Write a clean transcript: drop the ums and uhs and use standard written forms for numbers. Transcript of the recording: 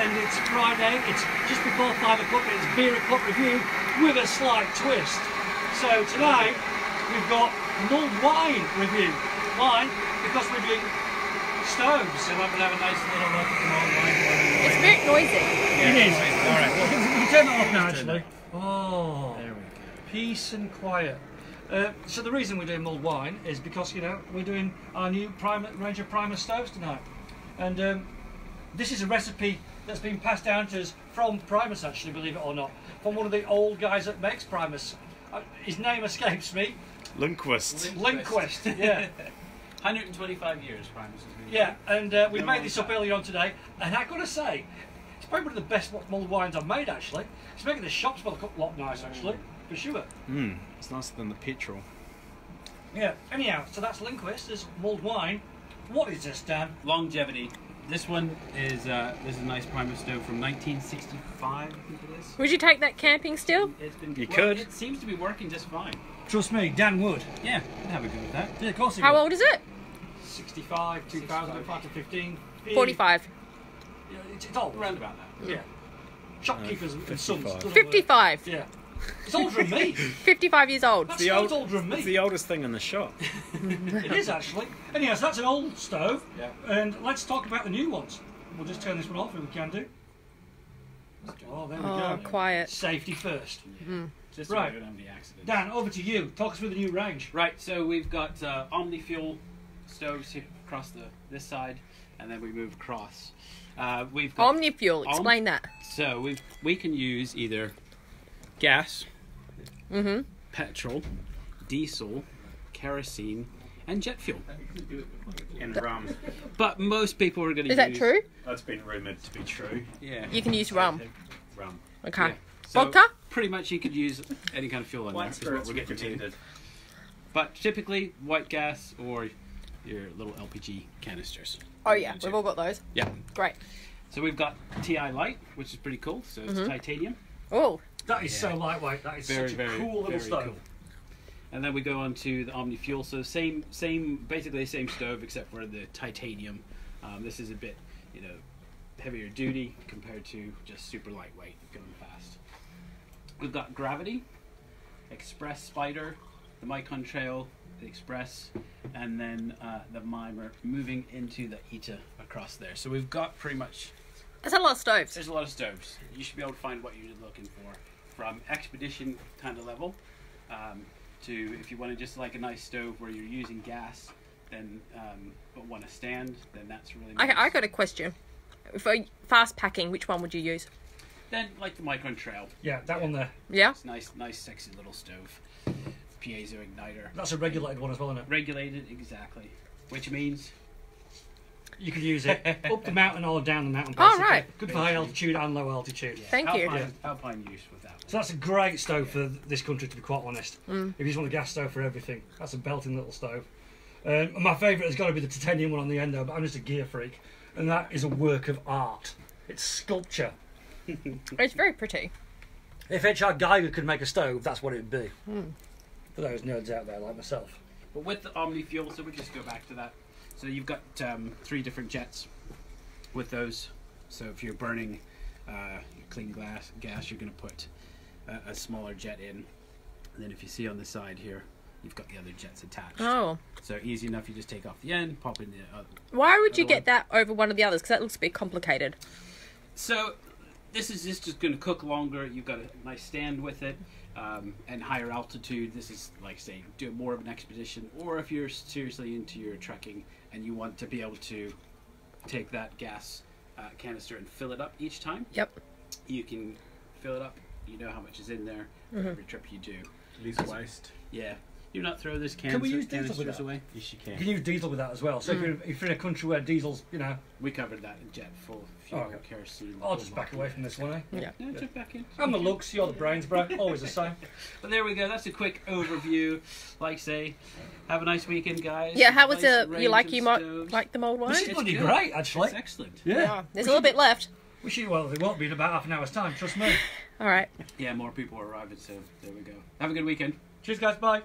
and it's Friday. It's just before 5 o'clock. It's Beer O'Clock Review with a slight twist. So tonight we've got mulled wine review. Why? Because we're doing stoves. So I'm going to have a nice little look at the mulled wine. It's a bit noisy. Yeah, It is. All right. We can turn it off now, Turn actually. it. Oh, There we go. peace and quiet. So the reason we're doing mulled wine is because, you know, we're doing our new range of Primus stoves tonight. And this is a recipe that's been passed down to us from Primus, actually, believe it or not. From one of the old guys that makes Primus. His name escapes me. Lundqvist. Lundqvist, yeah. 125 years Primus has been. Yeah, and we made this up earlier on today. And I've got to say, it's probably one of the best mulled wines I've made, actually. It's making the shop smell a lot nice, actually, for sure. It's nicer than the petrol. Yeah, anyhow, so that's Lundqvist, there's mulled wine. What is this, Dan? Longevity. This one is a nice Primus stove from 1965, I think it is. Would you take that camping still? It's been, You well, could. It seems to be working just fine. Trust me, Dan would. Yeah, I'd have a go with that. Yeah, of course he How would. old is it? 65, 2005 to 15. 45. Yeah, it's old. Around about that. Yeah. Shopkeepers and sons. 55. doesn't 55. work. Yeah. It's older than me. 55 years old. That's older than me. It's the oldest thing in the shop. It is, actually. Anyhow, so that's an old stove. Yeah. And let's talk about the new ones. We'll just turn this one off if we can do. Oh, there we Oh, go. quiet. Safety first. Just so Right. we don't have any accidents. Dan, over to you. Talk us through the new range. Right, so we've got omni-fuel stoves here across this side, and then we move across. We've got Omni-fuel. Explain that. So we can use either gas, petrol, diesel, kerosene, and jet fuel. And rum. But most people are going to Is use... that true? That's been rumoured to be true. Yeah. You can use rum. Rum. Okay. Yeah. So Vodka? pretty much you could use any kind of fuel in there. Is what we're getting to. But typically white gas or your little LPG canisters. Oh, yeah. We've all got those. Yeah. Great. So we've got TI Light, which is pretty cool. So it's titanium. Oh, That is so lightweight. That is Very, such a very, cool little very stove. cool. And then we go on to the Omni Fuel. So basically the same stove except for the titanium. This is a bit, heavier duty compared to just super lightweight, going fast. We've got Gravity, Express Spider, the Micon Trail, the Express, and then the Mimer moving into the Ita across there. So we've got pretty much... that's a lot of stoves. There's a lot of stoves. You should be able to find what you're looking for. From expedition kind of level to if you want to just like a nice stove where you're using gas, then but want to stand, then that's really nice. I got a question. For fast packing, which one would you use? Then like the Micron Trail. Yeah, that one there. Yeah? It's nice, sexy little stove. Piezo igniter. That's a regulated one as well, isn't it? Regulated, exactly. Which means You can use it up the mountain or down the mountain. Oh, Basically. right. Good for high altitude and low altitude. Thank you. Alpine use with that one. So that's a great stove for this country, to be quite honest. If you just want a gas stove for everything, that's a belting little stove. My favourite has got to be the titanium one on the end, though, but I'm just a gear freak. And that is a work of art. It's sculpture. It's very pretty. If H.R. Geiger could make a stove, that's what it would be. For those nerds out there like myself. But with the Omni Fuel, so we just go back to that. So you've got 3 different jets with those. So if you're burning clean gas, you're going to put a smaller jet in. And then if you see on the side here, you've got the other jets attached. Oh. So easy enough, you just take off the end, pop in the other. Why would you Other get that over one of the others? Because that looks a bit complicated. So this is just going to cook longer. You've got a nice stand with it. And higher altitude, this is like say do more of an expedition, or if you're seriously into your trekking and you want to be able to take that gas canister and fill it up each time, Yep. you can fill it up. You know how much is in there for every trip you do. Least waste. Yeah, you not throw this Can we use diesel with canisters that? away. Yes, you You can. can use diesel with that as well. So if you're in a country where diesel's, We covered that in jet full of fuel, Oh, okay. kerosene. I'll just back away from this one, eh? Yeah. Yeah, jump back in. I'm the looks, you're the brains, bro. Always the same. But there we go. That's a quick overview. Like say, have a nice weekend, guys. Yeah, how was Nice the... range You like of the mold wine? This is It's bloody good. great, actually. It's excellent. Yeah. There's a little bit left. Well, it won't be in about half an hour's time, trust me. All right. Yeah, more people are arriving, so there we go. Have a good weekend. Cheers, guys. Bye.